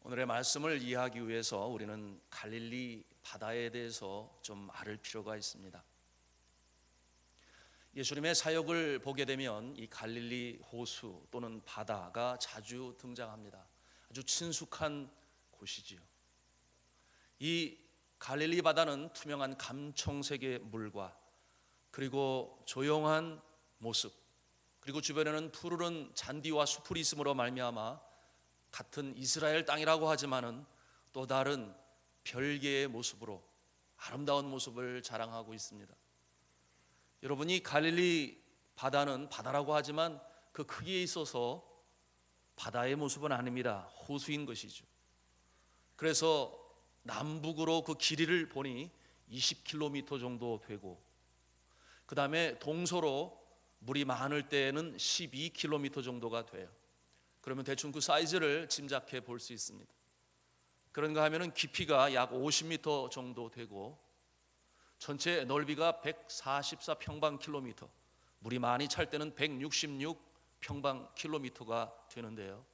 오늘의 말씀을 이해하기 위해서 우리는 갈릴리 바다에 대해서 좀 알을 필요가 있습니다. 예수님의 사역을 보게 되면 이 갈릴리 호수 또는 바다가 자주 등장합니다. 아주 친숙한 곳이지요. 이 갈릴리 바다는 투명한 감청색의 물과 그리고 조용한 모습, 그리고 주변에는 푸르른 잔디와 숲이 있음으로 말미암아 같은 이스라엘 땅이라고 하지만은 또 다른 별개의 모습으로 아름다운 모습을 자랑하고 있습니다. 여러분이 갈릴리 바다는 바다라고 하지만 그 크기에 있어서 바다의 모습은 아닙니다. 호수인 것이죠. 그래서 남북으로 그 길이를 보니 20km 정도 되고, 그 다음에 동서로 물이 많을 때에는 12km 정도가 돼요. 그러면 대충 그 사이즈를 짐작해 볼 수 있습니다. 그런가 하면은 깊이가 약 50m 정도 되고 전체 넓이가 144평방킬로미터, 물이 많이 찰 때는 166평방킬로미터가 되는데요.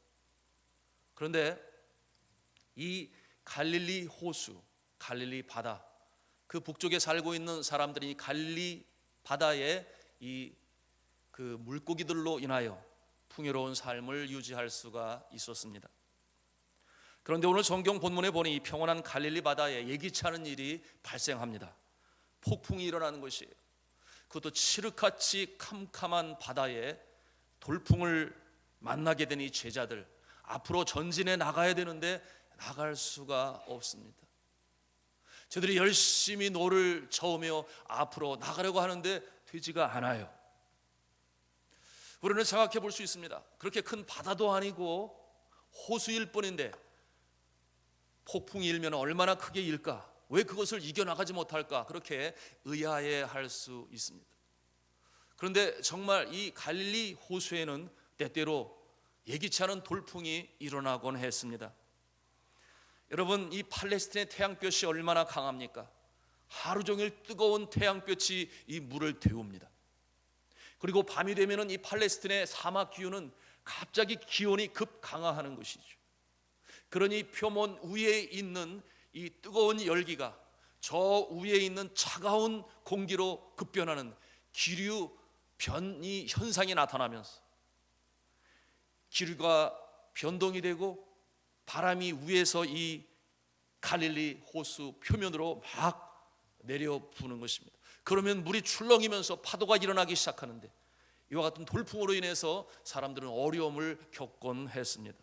그런데 이 갈릴리 호수, 갈릴리 바다, 그 북쪽에 살고 있는 사람들이 갈릴리 바다의 이 그 물고기들로 인하여 풍요로운 삶을 유지할 수가 있었습니다. 그런데 오늘 성경 본문에 보니 이 평온한 갈릴리 바다에 예기치 않은 일이 발생합니다. 폭풍이 일어나는 것이에요. 그것도 칠흑같이 캄캄한 바다에 돌풍을 만나게 된 이 제자들, 앞으로 전진해 나가야 되는데 나갈 수가 없습니다. 저들이 열심히 노를 저으며 앞으로 나가려고 하는데 되지가 않아요. 우리는 생각해 볼 수 있습니다. 그렇게 큰 바다도 아니고 호수일 뿐인데 폭풍이 일면 얼마나 크게 일까? 왜 그것을 이겨나가지 못할까? 그렇게 의아해할 수 있습니다. 그런데 정말 이 갈릴리 호수에는 때때로 예기치 않은 돌풍이 일어나곤 했습니다. 여러분, 이 팔레스틴의 태양볕이 얼마나 강합니까? 하루 종일 뜨거운 태양볕이 이 물을 데웁니다. 그리고 밤이 되면 이 팔레스틴의 사막 기후는 갑자기 기온이 급강하하는 것이죠. 그러니 표면 위에 있는 이 뜨거운 열기가 저 위에 있는 차가운 공기로 급변하는 기류 변이 현상이 나타나면서 기류가 변동이 되고 바람이 위에서 이 갈릴리 호수 표면으로 막 내려 부는 것입니다. 그러면 물이 출렁이면서 파도가 일어나기 시작하는데 이와 같은 돌풍으로 인해서 사람들은 어려움을 겪곤 했습니다.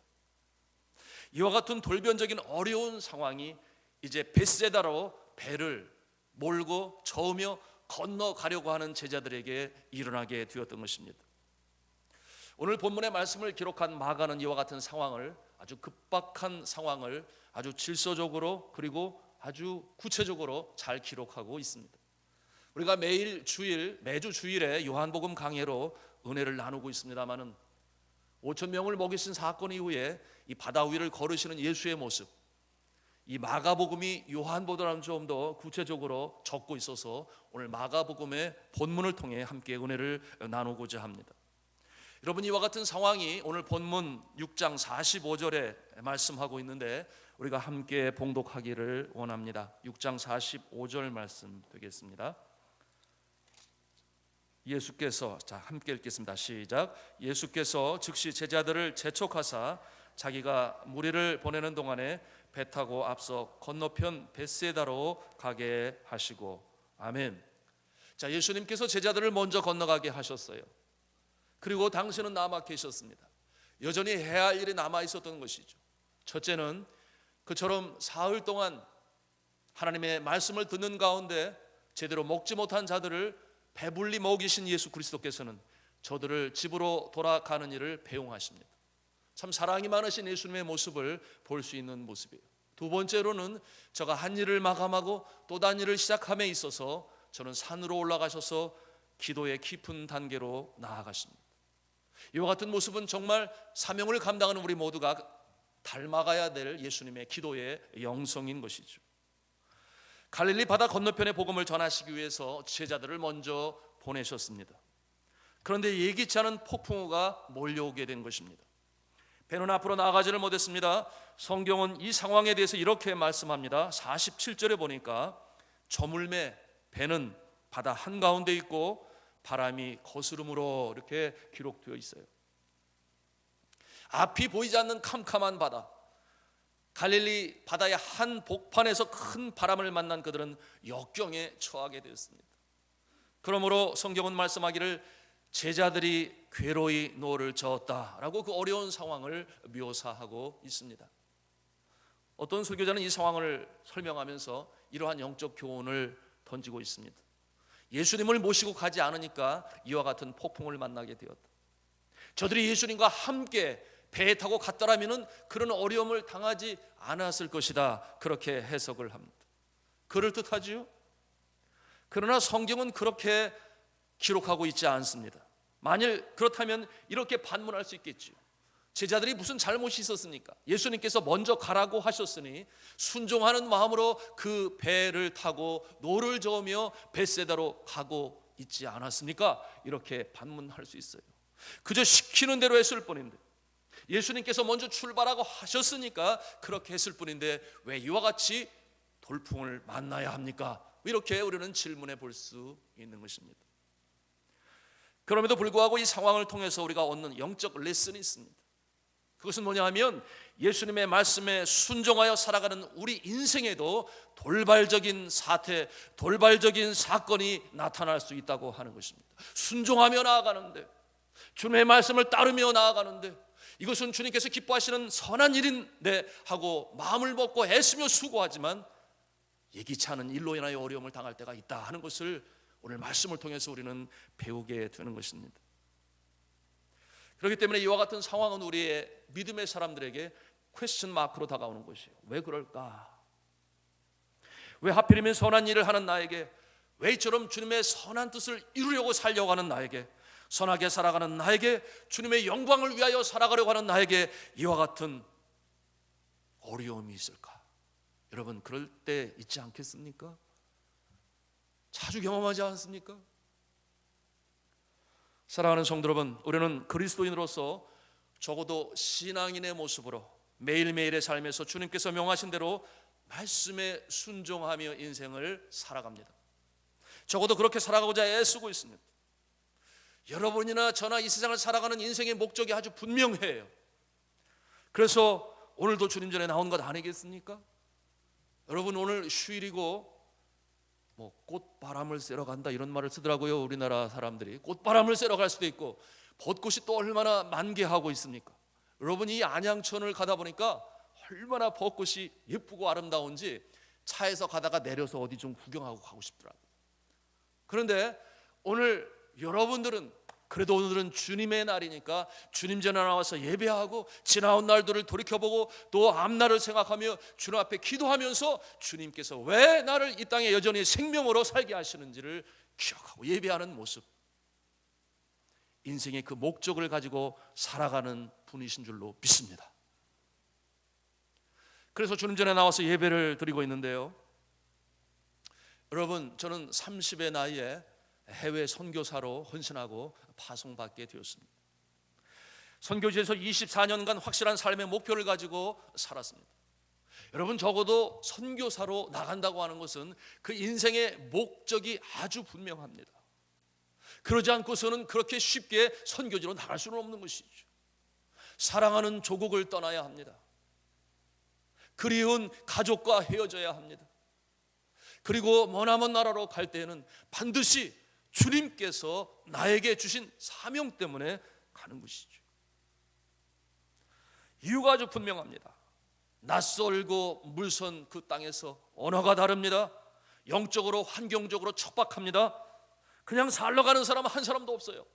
이와 같은 돌변적인 어려운 상황이 이제 베세다로 배를 몰고 저으며 건너가려고 하는 제자들에게 일어나게 되었던 것입니다. 오늘 본문의 말씀을 기록한 마가는 이와 같은 상황을, 아주 급박한 상황을 아주 질서적으로 그리고 아주 구체적으로 잘 기록하고 있습니다. 우리가 매주 주일에 요한복음 강해로 은혜를 나누고 있습니다마는 5,000명을 먹이신 사건 이후에 이 바다 위를 걸으시는 예수의 모습, 이 마가복음이 요한보다는 좀 더 구체적으로 적고 있어서 오늘 마가복음의 본문을 통해 함께 은혜를 나누고자 합니다. 여러분, 이와 같은 상황이 오늘 본문 6장 45절에 말씀하고 있는데 우리가 함께 봉독하기를 원합니다. 6장 45절 말씀 되겠습니다. 예수께서, 함께 읽겠습니다. 시작. 예수께서 즉시 제자들을 재촉하사 자기가 무리를 보내는 동안에 배 타고 앞서 건너편 벳세다로 가게 하시고. 아멘. 자, 예수님께서 제자들을 먼저 건너가게 하셨어요. 그리고 당신은 남아 계셨습니다. 여전히 해야 할 일이 남아 있었던 것이죠. 첫째는 그처럼 사흘 동안 하나님의 말씀을 듣는 가운데 제대로 먹지 못한 자들을 배불리 먹이신 예수 그리스도께서는 저들을 집으로 돌아가는 일을 배웅하십니다. 참 사랑이 많으신 예수님의 모습을 볼 수 있는 모습이에요. 두 번째로는 저가 한 일을 마감하고 또 다른 일을 시작함에 있어서 저는 산으로 올라가셔서 기도의 깊은 단계로 나아가십니다. 이와 같은 모습은 정말 사명을 감당하는 우리 모두가 닮아가야 될 예수님의 기도의 영성인 것이죠. 갈릴리 바다 건너편의 복음을 전하시기 위해서 제자들을 먼저 보내셨습니다. 그런데 예기치 않은 폭풍우가 몰려오게 된 것입니다. 배는 앞으로 나아가지를 못했습니다. 성경은 이 상황에 대해서 이렇게 말씀합니다. 47절에 보니까 저물매 배는 바다 한가운데 있고 바람이 거스름으로 이렇게 기록되어 있어요. 앞이 보이지 않는 캄캄한 바다, 갈릴리 바다의 한 복판에서 큰 바람을 만난 그들은 역경에 처하게 되었습니다. 그러므로 성경은 말씀하기를 제자들이 괴로이 노를 저었다라고 그 어려운 상황을 묘사하고 있습니다. 어떤 설교자는 이 상황을 설명하면서 이러한 영적 교훈을 던지고 있습니다. 예수님을 모시고 가지 않으니까 이와 같은 폭풍을 만나게 되었다. 저들이 예수님과 함께 배에 타고 갔더라면 그런 어려움을 당하지 않았을 것이다, 그렇게 해석을 합니다. 그럴듯하지요? 그러나 성경은 그렇게 기록하고 있지 않습니다. 만일 그렇다면 이렇게 반문할 수 있겠지요. 제자들이 무슨 잘못이 있었습니까? 예수님께서 먼저 가라고 하셨으니 순종하는 마음으로 그 배를 타고 노를 저으며 벳세다로 가고 있지 않았습니까? 이렇게 반문할 수 있어요. 그저 시키는 대로 했을 뿐인데, 예수님께서 먼저 출발하고 하셨으니까 그렇게 했을 뿐인데 왜 이와 같이 돌풍을 만나야 합니까? 이렇게 우리는 질문해 볼 수 있는 것입니다. 그럼에도 불구하고 이 상황을 통해서 우리가 얻는 영적 레슨이 있습니다. 그것은 뭐냐 하면 예수님의 말씀에 순종하여 살아가는 우리 인생에도 돌발적인 사태, 돌발적인 사건이 나타날 수 있다고 하는 것입니다. 순종하며 나아가는데, 주님의 말씀을 따르며 나아가는데 이것은 주님께서 기뻐하시는 선한 일인데 하고 마음을 먹고 애쓰며 수고하지만 예기치 않은 일로 인하여 어려움을 당할 때가 있다 하는 것을 오늘 말씀을 통해서 우리는 배우게 되는 것입니다. 그렇기 때문에 이와 같은 상황은 우리의 믿음의 사람들에게 퀘스천 마크로 다가오는 것이에요. 왜 그럴까? 왜 하필이면 선한 일을 하는 나에게, 왜 이처럼 주님의 선한 뜻을 이루려고 살려고 하는 나에게, 선하게 살아가는 나에게, 주님의 영광을 위하여 살아가려고 하는 나에게 이와 같은 어려움이 있을까? 여러분, 그럴 때 있지 않겠습니까? 자주 경험하지 않습니까? 사랑하는 성도 여러분, 우리는 그리스도인으로서 적어도 신앙인의 모습으로 매일매일의 삶에서 주님께서 명하신 대로 말씀에 순종하며 인생을 살아갑니다. 적어도 그렇게 살아가고자 애쓰고 있습니다. 여러분이나 저나 이 세상을 살아가는 인생의 목적이 아주 분명해요. 그래서 오늘도 주님 전에 나온 것 아니겠습니까? 여러분, 오늘 휴일이고 꽃바람을 쐬러 간다 이런 말을 쓰더라고요. 우리나라 사람들이 꽃바람을 쐬러 갈 수도 있고, 벚꽃이 또 얼마나 만개하고 있습니까? 여러분, 이 안양천을 가다 보니까 얼마나 벚꽃이 예쁘고 아름다운지 차에서 가다가 내려서 어디 좀 구경하고 가고 싶더라고요. 그런데 오늘 여러분들은 그래도 오늘은 주님의 날이니까 주님 전에 나와서 예배하고 지나온 날들을 돌이켜보고 또 앞날을 생각하며 주님 앞에 기도하면서 주님께서 왜 나를 이 땅에 여전히 생명으로 살게 하시는지를 기억하고 예배하는 모습, 인생의 그 목적을 가지고 살아가는 분이신 줄로 믿습니다. 그래서 주님 전에 나와서 예배를 드리고 있는데요, 여러분, 저는 30의 나이에 해외 선교사로 헌신하고 파송받게 되었습니다. 선교지에서 24년간 확실한 삶의 목표를 가지고 살았습니다. 여러분, 적어도 선교사로 나간다고 하는 것은 그 인생의 목적이 아주 분명합니다. 그러지 않고서는 그렇게 쉽게 선교지로 나갈 수는 없는 것이죠. 사랑하는 조국을 떠나야 합니다. 그리운 가족과 헤어져야 합니다. 그리고 머나먼 나라로 갈 때에는 반드시 주님께서 나에게 주신 사명 때문에 가는 것이죠. 이유가 아주 분명합니다. 낯설고 물선 그 땅에서 언어가 다릅니다. 영적으로 환경적으로 척박합니다. 그냥 살러 가는 사람 한 사람도 없어요.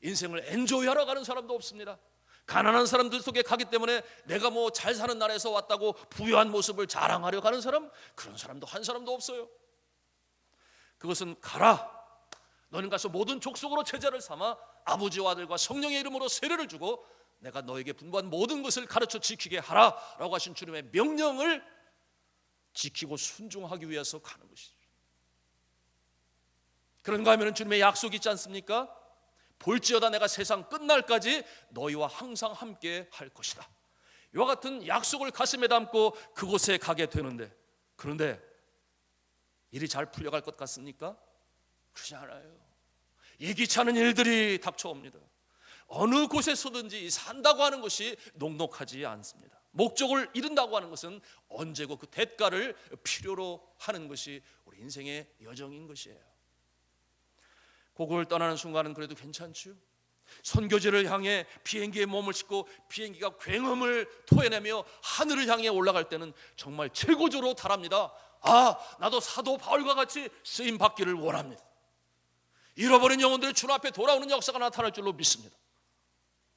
인생을 엔조이하러 가는 사람도 없습니다. 가난한 사람들 속에 가기 때문에 내가 잘 사는 나라에서 왔다고 부유한 모습을 자랑하려 가는 사람, 그런 사람도 한 사람도 없어요. 그것은 가라, 너는 가서 모든 족속으로 제자를 삼아 아버지와 아들과 성령의 이름으로 세례를 주고 내가 너에게 분부한 모든 것을 가르쳐 지키게 하라 라고 하신 주님의 명령을 지키고 순종하기 위해서 가는 것이죠. 그런가 하면 주님의 약속이 있지 않습니까? 볼지어다 내가 세상 끝날까지 너희와 항상 함께 할 것이다. 이와 같은 약속을 가슴에 담고 그곳에 가게 되는데, 그런데 일이 잘 풀려갈 것 같습니까? 그렇지 않아요. 예기치 않은 일들이 닥쳐옵니다. 어느 곳에서든지 산다고 하는 것이 녹록하지 않습니다. 목적을 이룬다고 하는 것은 언제고 그 대가를 필요로 하는 것이 우리 인생의 여정인 것이에요. 고국을 떠나는 순간은 그래도 괜찮죠. 선교지를 향해 비행기에 몸을 싣고 비행기가 굉음을 토해내며 하늘을 향해 올라갈 때는 정말 최고조로 달합니다. 나도 사도 바울과 같이 쓰임 받기를 원합니다. 잃어버린 영혼들이 주 앞에 돌아오는 역사가 나타날 줄로 믿습니다.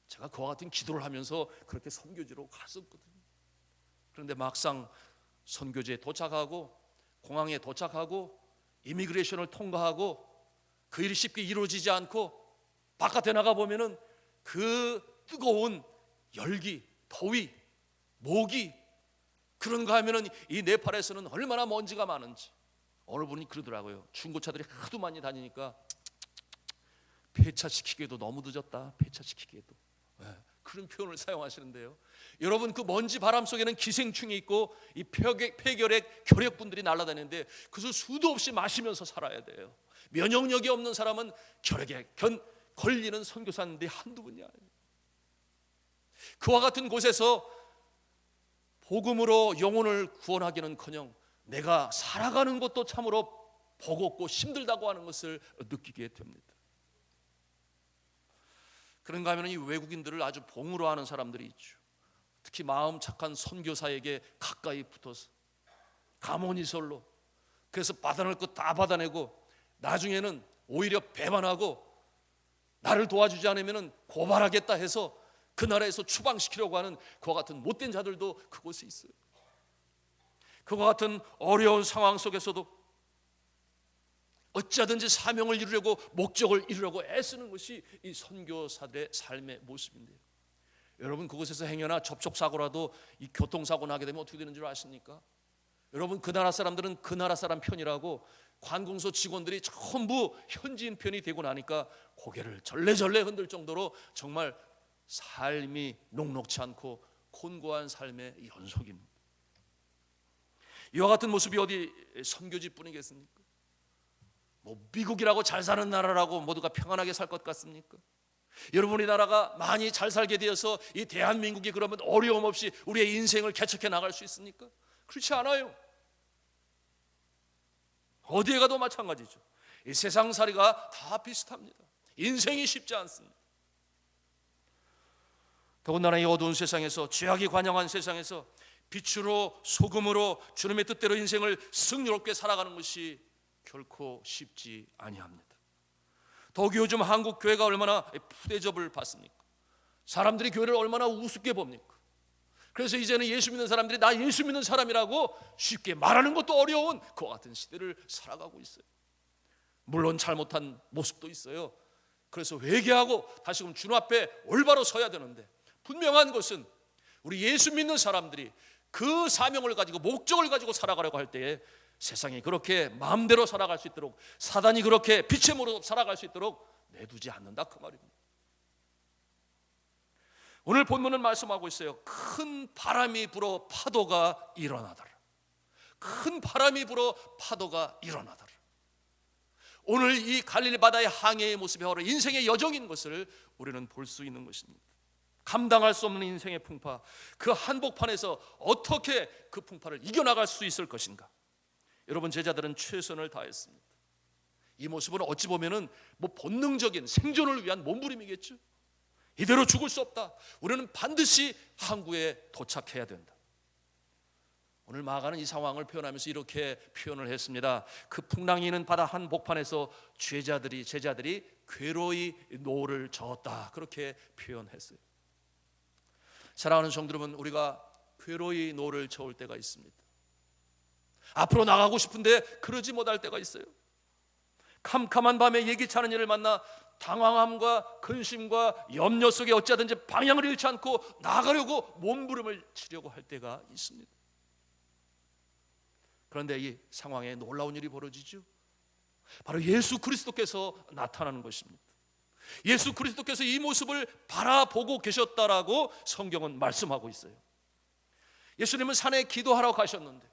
제가 그와 같은 기도를 하면서 그렇게 선교지로 갔었거든요. 그런데 막상 선교지에 도착하고 공항에 도착하고 이미그레이션을 통과하고 그 일이 쉽게 이루어지지 않고 바깥에 나가 보면은 그 뜨거운 열기, 더위, 모기, 그런가 하면은 이 네팔에서는 얼마나 먼지가 많은지. 어느 분이 그러더라고요. 중고차들이 하도 많이 다니니까 폐차시키기에도 너무 늦었다. 폐차시키기에도. 그런 표현을 사용하시는데요. 여러분, 그 먼지 바람 속에는 기생충이 있고 이 폐결핵 결핵분들이 날아다니는데 그것을 수도 없이 마시면서 살아야 돼요. 면역력이 없는 사람은 결핵에 걸리는 선교사님들이 한두 분이 아니에요. 그와 같은 곳에서 복음으로 영혼을 구원하기는커녕 내가 살아가는 것도 참으로 버겁고 힘들다고 하는 것을 느끼게 됩니다. 그런가 하면 이 외국인들을 아주 봉으로 하는 사람들이 있죠. 특히 마음 착한 선교사에게 가까이 붙어서 가모니설로, 그래서 받아낼 것 다 받아내고 나중에는 오히려 배반하고 나를 도와주지 않으면 고발하겠다 해서 그 나라에서 추방시키려고 하는 그와 같은 못된 자들도 그곳에 있어요. 그와 같은 어려운 상황 속에서도 어찌하든지 사명을 이루려고, 목적을 이루려고 애쓰는 것이 이 선교사들의 삶의 모습인데요. 여러분, 그곳에서 행여나 접촉사고라도 이 교통사고 나게 되면 어떻게 되는 줄 아십니까? 여러분, 그 나라 사람들은 그 나라 사람 편이라고 관공서 직원들이 전부 현지인 편이 되고 나니까 고개를 절레절레 흔들 정도로 정말 삶이 녹록치 않고 곤고한 삶의 연속입니다. 이와 같은 모습이 어디 선교지뿐이겠습니까? 미국이라고 잘 사는 나라라고 모두가 평안하게 살 것 같습니까? 여러분, 우리나라가 많이 잘 살게 되어서 이 대한민국이 그러면 어려움 없이 우리의 인생을 개척해 나갈 수 있습니까? 그렇지 않아요. 어디에 가도 마찬가지죠. 이 세상살이가 다 비슷합니다. 인생이 쉽지 않습니다. 더군다나 이 어두운 세상에서, 죄악이 관영한 세상에서 빛으로 소금으로 주님의 뜻대로 인생을 승리롭게 살아가는 것이 결코 쉽지 아니합니다. 더욱이 요즘 한국 교회가 얼마나 푸대접을 받습니까? 사람들이 교회를 얼마나 우습게 봅니까? 그래서 이제는 예수 믿는 사람들이 나 예수 믿는 사람이라고 쉽게 말하는 것도 어려운 그와 같은 시대를 살아가고 있어요. 물론 잘못한 모습도 있어요. 그래서 회개하고 다시금 주님 앞에 올바로 서야 되는데, 분명한 것은 우리 예수 믿는 사람들이 그 사명을 가지고 목적을 가지고 살아가려고 할 때에 세상이 그렇게 마음대로 살아갈 수 있도록, 사단이 그렇게 빛의 모습으로 살아갈 수 있도록 내두지 않는다, 그 말입니다. 오늘 본문은 말씀하고 있어요. 큰 바람이 불어 파도가 일어나더라. 큰 바람이 불어 파도가 일어나더라. 오늘 이 갈릴리 바다의 항해의 모습이 바로 인생의 여정인 것을 우리는 볼 수 있는 것입니다. 감당할 수 없는 인생의 풍파, 그 한복판에서 어떻게 그 풍파를 이겨나갈 수 있을 것인가? 여러분, 제자들은 최선을 다했습니다. 이 모습은 어찌 보면은 본능적인 생존을 위한 몸부림이겠죠. 이대로 죽을 수 없다. 우리는 반드시 항구에 도착해야 된다. 오늘 마가는 이 상황을 표현하면서 이렇게 표현을 했습니다. 그 풍랑이 있는 바다 한복판에서 제자들이 괴로이 노를 저었다, 그렇게 표현했어요. 사랑하는 성도 여러분, 우리가 괴로이 노를 저을 때가 있습니다. 앞으로 나가고 싶은데 그러지 못할 때가 있어요. 캄캄한 밤에 예기치 않은 일을 만나 당황함과 근심과 염려 속에 어찌하든지 방향을 잃지 않고 나가려고 몸부림을 치려고 할 때가 있습니다. 그런데 이 상황에 놀라운 일이 벌어지죠. 바로 예수 그리스도께서 나타나는 것입니다. 예수 그리스도께서 이 모습을 바라보고 계셨다라고 성경은 말씀하고 있어요. 예수님은 산에 기도하러 가셨는데,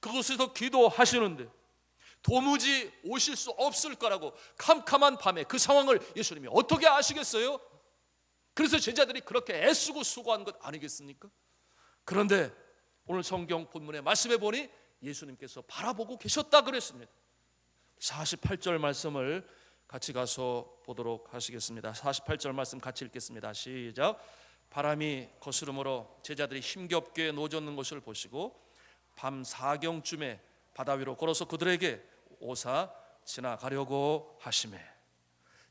그곳에서 기도하시는데 도무지 오실 수 없을 거라고 캄캄한 밤에 그 상황을 예수님이 어떻게 아시겠어요? 그래서 제자들이 그렇게 애쓰고 수고한 것 아니겠습니까? 그런데 오늘 성경 본문에 말씀해 보니 예수님께서 바라보고 계셨다 그랬습니다. 48절 말씀을 같이 가서 보도록 하시겠습니다. 48절 말씀 같이 읽겠습니다. 시작. 바람이 거스름으로 제자들이 힘겹게 노젓는 것을 보시고 밤 사경쯤에 바다 위로 걸어서 그들에게 오사 지나가려고 하시매.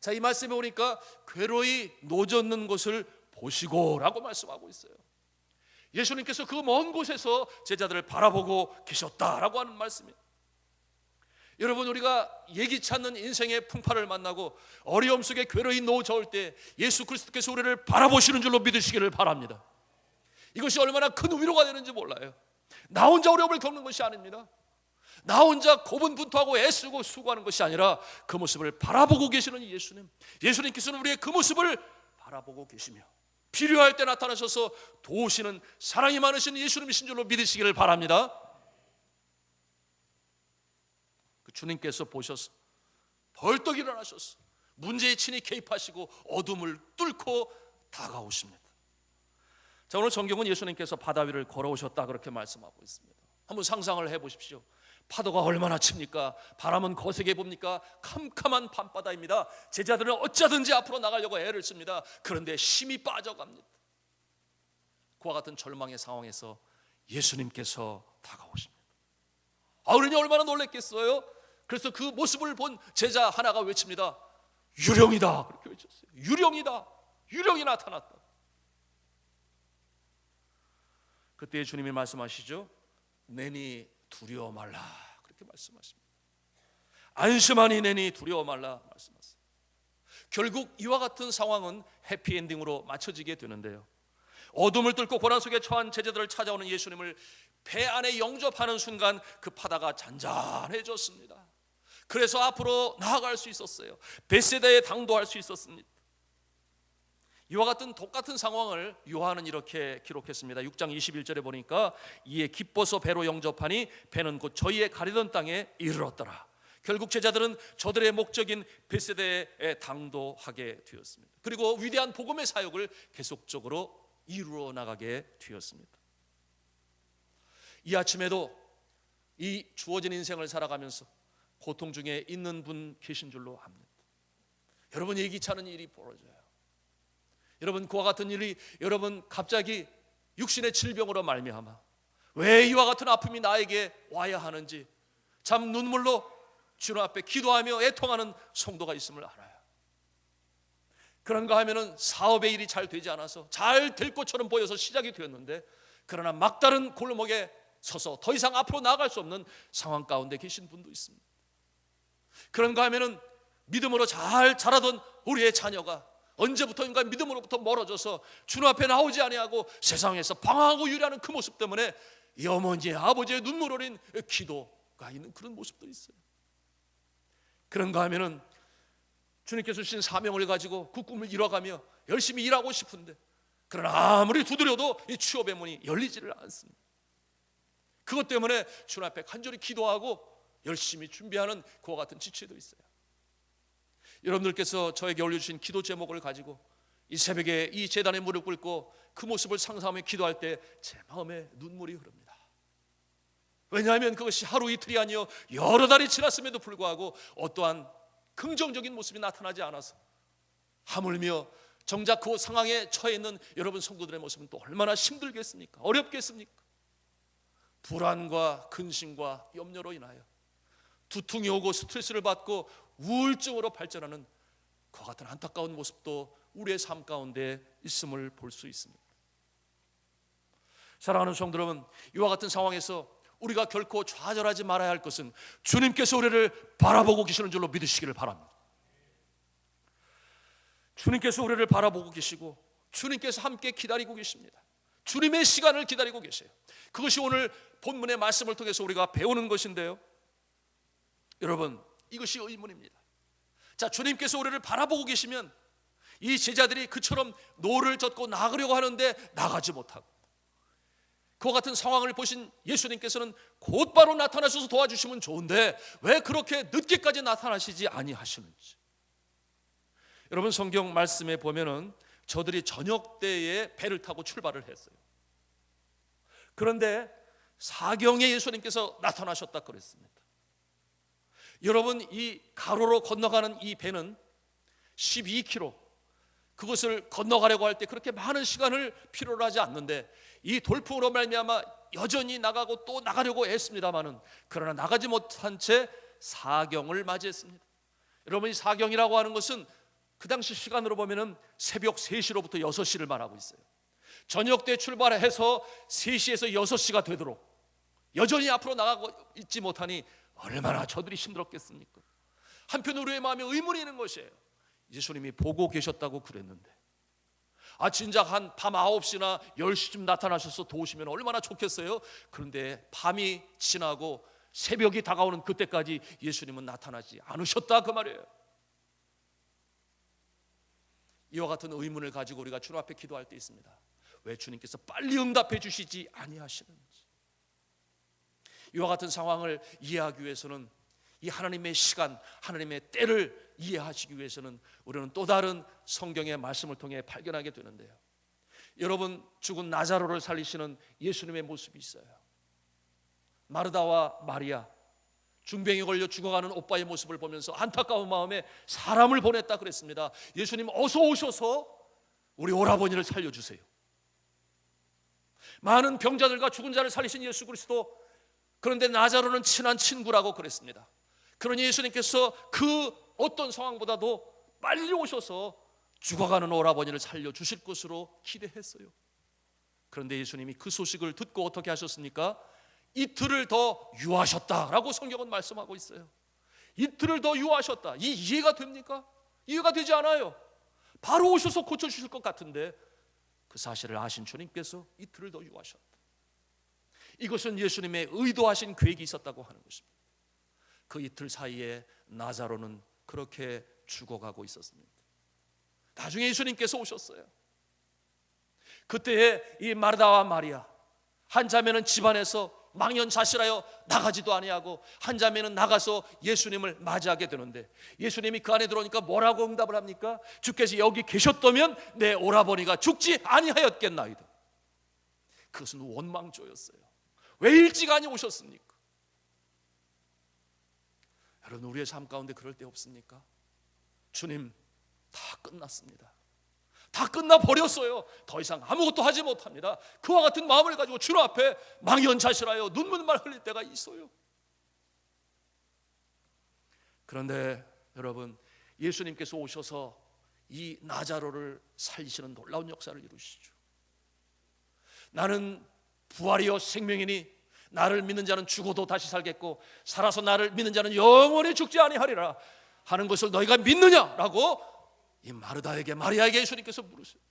자, 이 말씀에 보니까 괴로이 노젓는 것을 보시고라고 말씀하고 있어요. 예수님께서 그 먼 곳에서 제자들을 바라보고 계셨다라고 하는 말씀이에요. 여러분, 우리가 예기치 않는 인생의 풍파를 만나고 어려움 속에 괴로이 노저을 때 예수 그리스도께서 우리를 바라보시는 줄로 믿으시기를 바랍니다. 이것이 얼마나 큰 위로가 되는지 몰라요. 나 혼자 어려움을 겪는 것이 아닙니다. 나 혼자 고분분투하고 애쓰고 수고하는 것이 아니라 그 모습을 바라보고 계시는 예수님, 예수님께서는 우리의 그 모습을 바라보고 계시며 필요할 때 나타나셔서 도우시는 사랑이 많으신 예수님이신 줄로 믿으시기를 바랍니다. 그 주님께서 보셔서 벌떡 일어나셔서 문제에 친히 개입하시고 어둠을 뚫고 다가오십니다. 자, 오늘 성경은 예수님께서 바다 위를 걸어오셨다 그렇게 말씀하고 있습니다. 한번 상상을 해보십시오. 파도가 얼마나 칩니까? 바람은 거세게 봅니까? 캄캄한 밤바다입니다. 제자들은 어쩌든지 앞으로 나가려고 애를 씁니다. 그런데 힘이 빠져갑니다. 그와 같은 절망의 상황에서 예수님께서 다가오십니다. 어른이 얼마나 놀랬겠어요? 그래서 그 모습을 본 제자 하나가 외칩니다. 유령이다. 그렇게 외쳤어요. 유령이다. 유령이 나타났다. 그때 주님이 말씀하시죠. 내니 두려워 말라. 그렇게 말씀하십니다. 안심하니 내니 두려워 말라 말씀하세요. 결국 이와 같은 상황은 해피엔딩으로 맞춰지게 되는데요. 어둠을 뚫고 고난 속에 처한 제자들을 찾아오는 예수님을 배 안에 영접하는 순간 그 바다가 잔잔해졌습니다. 그래서 앞으로 나아갈 수 있었어요. 벳세다에 당도할 수 있었습니다. 이와 같은 똑같은 상황을 요한은 이렇게 기록했습니다. 6장 21절에 보니까 이에 기뻐서 배로 영접하니 배는 곧 저희의 가리던 땅에 이르렀더라. 결국 제자들은 저들의 목적인 벳세다에 당도하게 되었습니다. 그리고 위대한 복음의 사역을 계속적으로 이루어 나가게 되었습니다. 이 아침에도 이 주어진 인생을 살아가면서 고통 중에 있는 분 계신 줄로 압니다. 여러분, 예기치 않은 일이 벌어져요. 여러분, 그와 같은 일이 여러분 갑자기 육신의 질병으로 말미암아 왜 이와 같은 아픔이 나에게 와야 하는지 참 눈물로 주님 앞에 기도하며 애통하는 성도가 있음을 알아요. 그런가 하면은 사업의 일이 잘 되지 않아서 잘 될 것처럼 보여서 시작이 되었는데 그러나 막다른 골목에 서서 더 이상 앞으로 나아갈 수 없는 상황 가운데 계신 분도 있습니다. 그런가 하면은 믿음으로 잘 자라던 우리의 자녀가 언제부터인가 믿음으로부터 멀어져서 주님 앞에 나오지 아니하고 세상에서 방황하고 유리하는 그 모습 때문에 이 어머니의 아버지의 눈물 어린 기도가 있는 그런 모습들이 있어요. 그런가 하면은 주님께서 주신 사명을 가지고 그 꿈을 이뤄가며 열심히 일하고 싶은데 그러나 아무리 두드려도 이 취업의 문이 열리지를 않습니다. 그것 때문에 주님 앞에 간절히 기도하고 열심히 준비하는 그와 같은 지체도 있어요. 여러분들께서 저에게 올려주신 기도 제목을 가지고 이 새벽에 이 제단에 무릎 꿇고 그 모습을 상상하며 기도할 때 제 마음에 눈물이 흐릅니다. 왜냐하면 그것이 하루 이틀이 아니요 여러 달이 지났음에도 불구하고 어떠한 긍정적인 모습이 나타나지 않아서 하물며 정작 그 상황에 처해 있는 여러분 성도들의 모습은 또 얼마나 힘들겠습니까? 어렵겠습니까? 불안과 근심과 염려로 인하여 두통이 오고 스트레스를 받고 우울증으로 발전하는 그와 같은 안타까운 모습도 우리의 삶 가운데 있음을 볼 수 있습니다. 사랑하는 성도 여러분, 이와 같은 상황에서 우리가 결코 좌절하지 말아야 할 것은 주님께서 우리를 바라보고 계시는 줄로 믿으시기를 바랍니다. 주님께서 우리를 바라보고 계시고 주님께서 함께 기다리고 계십니다. 주님의 시간을 기다리고 계세요. 그것이 오늘 본문의 말씀을 통해서 우리가 배우는 것인데요. 여러분, 이것이 의문입니다. 자, 주님께서 우리를 바라보고 계시면 이 제자들이 그처럼 노를 젓고 나가려고 하는데 나가지 못하고, 그와 같은 상황을 보신 예수님께서는 곧바로 나타나셔서 도와주시면 좋은데 왜 그렇게 늦게까지 나타나시지 아니하시는지. 여러분, 성경 말씀에 보면은 저들이 저녁 때에 배를 타고 출발을 했어요. 그런데 사경에 예수님께서 나타나셨다 그랬습니다. 여러분, 이 가로로 건너가는 이 배는 12km, 그것을 건너가려고 할 때 그렇게 많은 시간을 필요로 하지 않는데 이 돌풍으로 말미암아 여전히 나가고 또 나가려고 했습니다마는, 그러나 나가지 못한 채 사경을 맞이했습니다. 여러분, 이 사경이라고 하는 것은 그 당시 시간으로 보면은 새벽 3시로부터 6시를 말하고 있어요. 저녁 때 출발해서 3시에서 6시가 되도록 여전히 앞으로 나가고 있지 못하니 얼마나 저들이 힘들었겠습니까? 한편 우리의 마음에 의문이 있는 것이에요. 예수님이 보고 계셨다고 그랬는데, 진작 한 밤 9시나 10시쯤 나타나셔서 도우시면 얼마나 좋겠어요. 그런데 밤이 지나고 새벽이 다가오는 그때까지 예수님은 나타나지 않으셨다 그 말이에요. 이와 같은 의문을 가지고 우리가 주님 앞에 기도할 때 있습니다. 왜 주님께서 빨리 응답해 주시지 아니하시는지. 이와 같은 상황을 이해하기 위해서는, 이 하나님의 시간, 하나님의 때를 이해하시기 위해서는 우리는 또 다른 성경의 말씀을 통해 발견하게 되는데요. 여러분, 죽은 나자로를 살리시는 예수님의 모습이 있어요. 마르다와 마리아, 중병에 걸려 죽어가는 오빠의 모습을 보면서 안타까운 마음에 사람을 보냈다 그랬습니다. 예수님, 어서 오셔서 우리 오라버니를 살려주세요. 많은 병자들과 죽은 자를 살리신 예수 그리스도, 그런데 나자로는 친한 친구라고 그랬습니다. 그러니 예수님께서 그 어떤 상황보다도 빨리 오셔서 죽어가는 오라버니를 살려주실 것으로 기대했어요. 그런데 예수님이 그 소식을 듣고 어떻게 하셨습니까? 이틀을 더 유하셨다라고 성경은 말씀하고 있어요. 이틀을 더 유하셨다. 이 이해가 됩니까? 이해가 되지 않아요. 바로 오셔서 고쳐주실 것 같은데 그 사실을 아신 주님께서 이틀을 더 유하셨다. 이것은 예수님의 의도하신 계획이 있었다고 하는 것입니다. 그 이틀 사이에 나자로는 그렇게 죽어가고 있었습니다. 나중에 예수님께서 오셨어요. 그때에 이 마르다와 마리아, 한 자매는 집안에서 망연자실하여 나가지도 아니하고 한 자매는 나가서 예수님을 맞이하게 되는데, 예수님이 그 안에 들어오니까 뭐라고 응답을 합니까? 주께서 여기 계셨다면 내 오라버니가 죽지 아니하였겠나이다. 그것은 원망조였어요. 왜 일찍 아니 오셨습니까? 여러분, 우리의 삶 가운데 그럴 때 없습니까? 주님, 다 끝났습니다. 다 끝나버렸어요. 더 이상 아무것도 하지 못합니다. 그와 같은 마음을 가지고 주님 앞에 망연자실하여 눈물만 흘릴 때가 있어요. 그런데 여러분, 예수님께서 오셔서 이 나자로를 살리시는 놀라운 역사를 이루시죠. 나는 부활이요 생명이니 나를 믿는 자는 죽어도 다시 살겠고 살아서 나를 믿는 자는 영원히 죽지 아니하리라 하는 것을 너희가 믿느냐라고 이 마르다에게, 마리아에게 예수님께서 물으세요.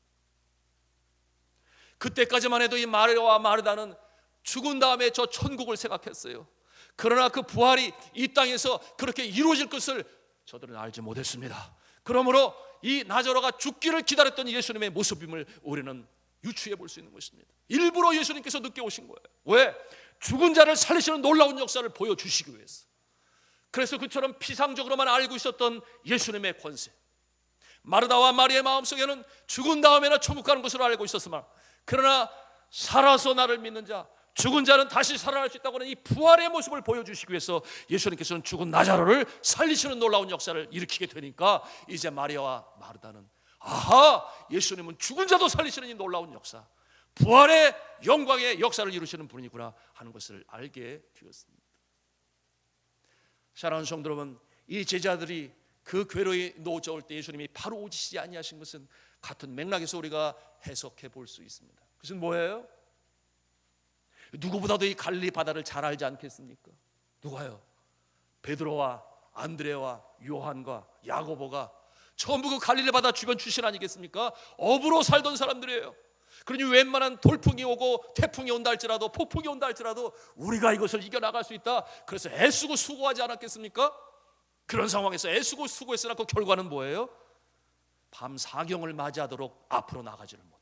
그때까지만 해도 이 마리아와 마르다는 죽은 다음에 저 천국을 생각했어요. 그러나 그 부활이 이 땅에서 그렇게 이루어질 것을 저들은 알지 못했습니다. 그러므로 이 나자로가 죽기를 기다렸던 예수님의 모습임을 우리는 유추해 볼 수 있는 것입니다. 일부러 예수님께서 늦게 오신 거예요. 왜? 죽은 자를 살리시는 놀라운 역사를 보여주시기 위해서. 그래서 그처럼 피상적으로만 알고 있었던 예수님의 권세, 마르다와 마리아의 마음속에는 죽은 다음에나 천국 가는 것으로 알고 있었으나, 그러나 살아서 나를 믿는 자, 죽은 자는 다시 살아날 수 있다고 하는 이 부활의 모습을 보여주시기 위해서 예수님께서는 죽은 나자로를 살리시는 놀라운 역사를 일으키게 되니까 이제 마리아와 마르다는, 아하, 예수님은 죽은 자도 살리시는 이 놀라운 역사, 부활의 영광의 역사를 이루시는 분이구나 하는 것을 알게 되었습니다. 사랑하는 성도 여러분, 이 제자들이 그 괴로이 놓여올 때 예수님이 바로 오시지 아니하신 것은 같은 맥락에서 우리가 해석해 볼 수 있습니다. 그것은 뭐예요? 누구보다도 이 갈릴리 바다를 잘 알지 않겠습니까? 누가요? 베드로와 안드레와 요한과 야고보가 전부 그 갈릴리 바다 주변 출신 아니겠습니까? 어부로 살던 사람들이에요. 그러니 웬만한 돌풍이 오고 태풍이 온다 할지라도, 폭풍이 온다 할지라도 우리가 이것을 이겨나갈 수 있다, 그래서 애쓰고 수고하지 않았겠습니까? 그런 상황에서 애쓰고 수고했으나 그 결과는 뭐예요? 밤 사경을 맞이하도록 앞으로 나가지를 못해요.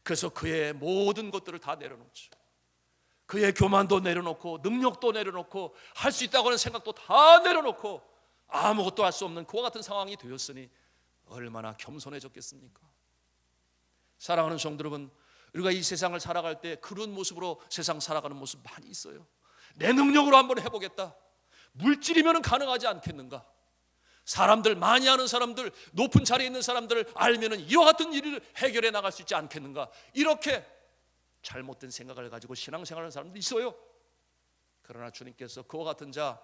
그래서 그의 모든 것들을 다 내려놓죠. 그의 교만도 내려놓고 능력도 내려놓고 할 수 있다고 하는 생각도 다 내려놓고 아무것도 할 수 없는 그와 같은 상황이 되었으니 얼마나 겸손해졌겠습니까? 사랑하는 성도 여러분, 우리가 이 세상을 살아갈 때 그런 모습으로 세상 살아가는 모습 많이 있어요. 내 능력으로 한번 해보겠다. 물질이면 가능하지 않겠는가? 사람들, 많이 아는 사람들, 높은 자리에 있는 사람들을 알면 이와 같은 일을 해결해 나갈 수 있지 않겠는가? 이렇게 잘못된 생각을 가지고 신앙생활하는 사람도 있어요. 그러나 주님께서 그와 같은 자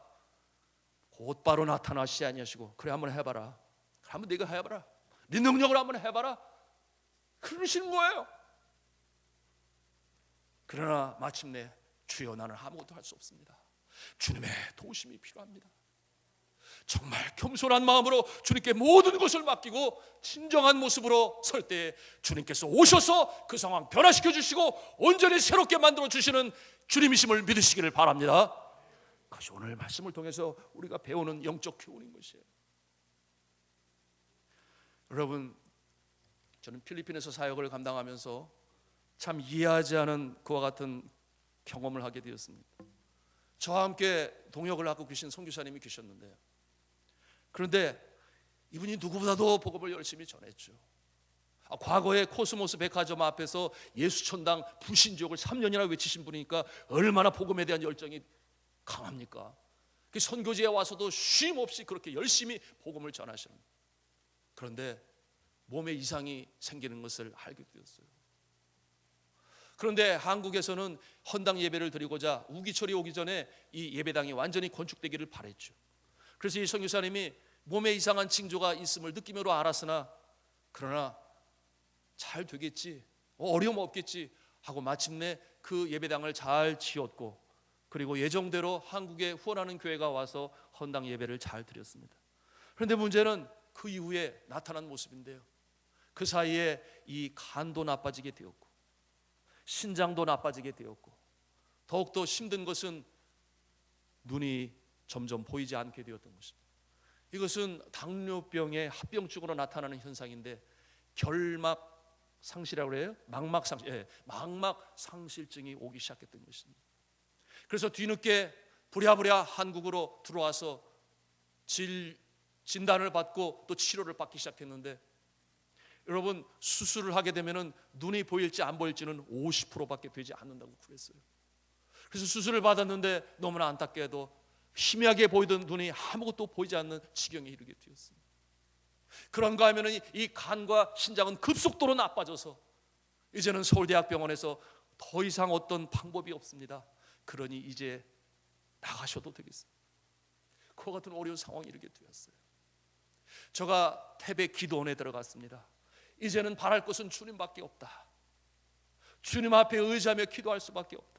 곧바로 나타나시지 아니하시고, 그래 한번 해봐라, 한번 네가 해봐라, 네 능력을 한번 해봐라, 그러시는 거예요. 그러나 마침내 주여 나는 아무것도 할 수 없습니다. 주님의 도우심이 필요합니다. 정말 겸손한 마음으로 주님께 모든 것을 맡기고 진정한 모습으로 설 때에 주님께서 오셔서 그 상황 변화시켜 주시고 온전히 새롭게 만들어 주시는 주님이심을 믿으시기를 바랍니다. 그것이 오늘 말씀을 통해서 우리가 배우는 영적 교훈인 것이에요. 여러분, 저는 필리핀에서 사역을 감당하면서 참 이해하지 않은 그와 같은 경험을 하게 되었습니다. 저와 함께 동역을 하고 계신 선교사님이 계셨는데요, 그런데 이분이 누구보다도 복음을 열심히 전했죠. 과거에 코스모스 백화점 앞에서 예수천당 불신지옥을 3년이나 외치신 분이니까 얼마나 복음에 대한 열정이 강합니까? 그 선교지에 와서도 쉼 없이 그렇게 열심히 복음을 전하시는. 그런데 몸에 이상이 생기는 것을 알게 되었어요. 그런데 한국에서는 헌당 예배를 드리고자 우기철이 오기 전에 이 예배당이 완전히 건축되기를 바랬죠. 그래서 이 선교사님이 몸에 이상한 징조가 있음을 느낌으로 알았으나, 그러나 잘 되겠지, 어려움 없겠지 하고 마침내 그 예배당을 잘 지었고, 그리고 예정대로 한국에 후원하는 교회가 와서 헌당 예배를 잘 드렸습니다. 그런데 문제는 그 이후에 나타난 모습인데요, 그 사이에 이 간도 나빠지게 되었고 신장도 나빠지게 되었고, 더욱더 힘든 것은 눈이 점점 보이지 않게 되었던 것입니다. 이것은 당뇨병의 합병증으로 나타나는 현상인데 결막 상실이라고 해요. 망막 상실증이 오기 시작했던 것입니다. 그래서 뒤늦게 부랴부랴 한국으로 들어와서 진단을 받고 또 치료를 받기 시작했는데, 여러분, 수술을 하게 되면 눈이 보일지 안 보일지는 50%밖에 되지 않는다고 그랬어요. 그래서 수술을 받았는데 너무나 안타깝게도 희미하게 보이던 눈이 아무것도 보이지 않는 지경에 이르게 되었습니다. 그런가 하면 이 간과 신장은 급속도로 나빠져서 이제는 서울대학병원에서 더 이상 어떤 방법이 없습니다. 그러니 이제 나가셔도 되겠습니다. 그와 같은 어려운 상황이 이르게 되었어요. 제가 태백 기도원에 들어갔습니다. 이제는 바랄 것은 주님밖에 없다. 주님 앞에 의지하며 기도할 수밖에 없다.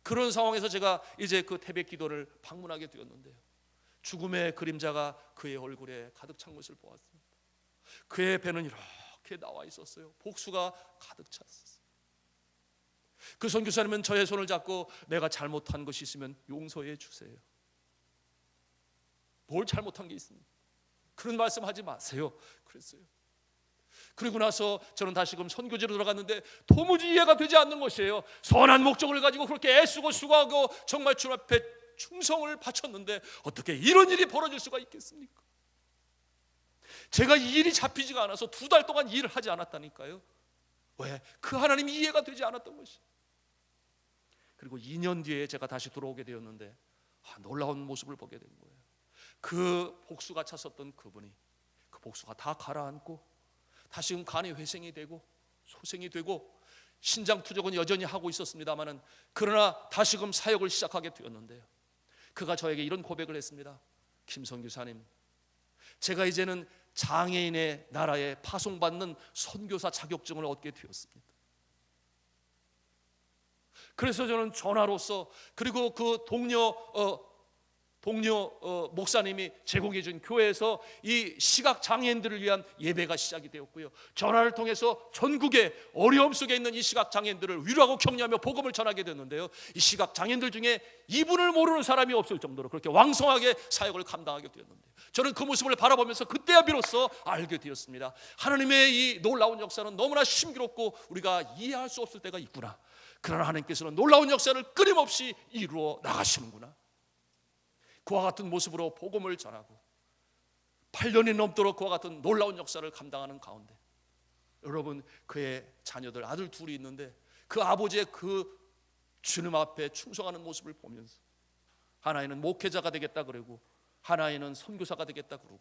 그런 상황에서 제가 이제 그 태백 기도를 방문하게 되었는데요, 죽음의 그림자가 그의 얼굴에 가득 찬 것을 보았습니다. 그의 배는 이렇게 나와 있었어요. 복수가 가득 찼었어요. 그 선교사님은 저의 손을 잡고 내가 잘못한 것이 있으면 용서해 주세요. 뭘 잘못한 게 있습니까? 그런 말씀하지 마세요. 그랬어요. 그리고 나서 저는 다시금 선교지로 들어갔는데 도무지 이해가 되지 않는 것이에요. 선한 목적을 가지고 그렇게 애쓰고 수고하고 정말 주님 앞에 충성을 바쳤는데 어떻게 이런 일이 벌어질 수가 있겠습니까? 제가 이 일이 잡히지가 않아서 2달 동안 일을 하지 않았다니까요. 왜? 그 하나님이 이해가 되지 않았던 것이. 그리고 2년 뒤에 제가 다시 돌아오게 되었는데 놀라운 모습을 보게 된 거예요. 그 복수가 찼었던 그분이, 그 복수가 다 가라앉고 다시금 간이 회생이 되고 소생이 되고 신장 투적은 여전히 하고 있었습니다마는, 그러나 다시금 사역을 시작하게 되었는데요, 그가 저에게 이런 고백을 했습니다. 김선교사님, 제가 이제는 장애인의 나라에 파송받는 선교사 자격증을 얻게 되었습니다. 그래서 저는 전화로서, 그리고 그 동료 목사님이 제공해 준 교회에서 이 시각 장애인들을 위한 예배가 시작이 되었고요. 전화를 통해서 전국의 어려움 속에 있는 이 시각 장애인들을 위로하고 격려하며 복음을 전하게 됐는데요. 이 시각 장애인들 중에 이분을 모르는 사람이 없을 정도로 그렇게 왕성하게 사역을 감당하게 되었는데요. 저는 그 모습을 바라보면서 그때야 비로소 알게 되었습니다. 하나님의 이 놀라운 역사는 너무나 신비롭고 우리가 이해할 수 없을 때가 있구나. 그러나 하나님께서는 놀라운 역사를 끊임없이 이루어 나가시는구나. 그와 같은 모습으로 복음을 전하고 8년이 넘도록 그와 같은 놀라운 역사를 감당하는 가운데 여러분, 그의 자녀들 아들 둘이 있는데 그 아버지의 그 주님 앞에 충성하는 모습을 보면서 하나이는 목회자가 되겠다 그러고 하나이는 선교사가 되겠다 그러고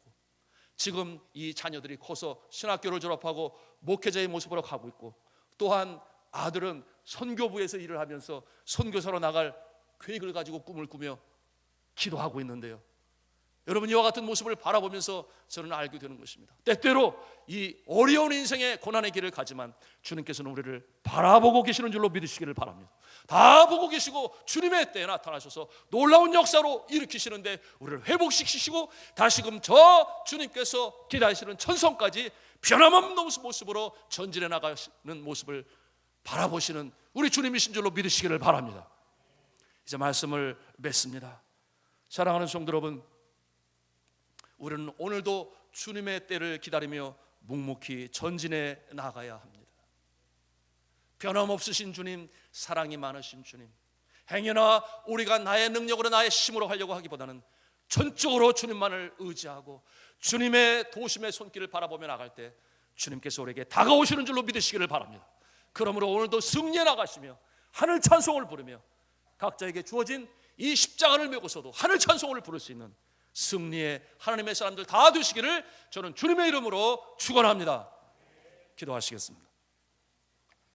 지금 이 자녀들이 커서 신학교를 졸업하고 목회자의 모습으로 가고 있고 또한 아들은 선교부에서 일을 하면서 선교사로 나갈 계획을 가지고 꿈을 꾸며 기도하고 있는데요. 여러분, 이와 같은 모습을 바라보면서 저는 알게 되는 것입니다. 때때로 이 어려운 인생의 고난의 길을 가지만 주님께서는 우리를 바라보고 계시는 줄로 믿으시기를 바랍니다. 다 보고 계시고 주님의 때에 나타나셔서 놀라운 역사로 일으키시는데 우리를 회복시키시고 다시금 저 주님께서 기다리시는 천성까지 변함없는 모습으로 전진해 나가는 모습을 바라보시는 우리 주님이신 줄로 믿으시기를 바랍니다. 이제 말씀을 맺습니다. 사랑하는 성도 여러분, 우리는 오늘도 주님의 때를 기다리며 묵묵히 전진해 나가야 합니다. 변함없으신 주님, 사랑이 많으신 주님, 행여나 우리가 나의 능력으로 나의 힘으로 하려고 하기보다는 전적으로 주님만을 의지하고 주님의 도심의 손길을 바라보며 나갈 때 주님께서 우리에게 다가오시는 줄로 믿으시기를 바랍니다. 그러므로 오늘도 승리해 나가시며 하늘 찬송을 부르며 각자에게 주어진 이 십자가를 메고서도 하늘 찬송을 부를 수 있는 승리의 하나님의 사람들 다 되시기를 저는 주님의 이름으로 축원합니다. 기도하시겠습니다.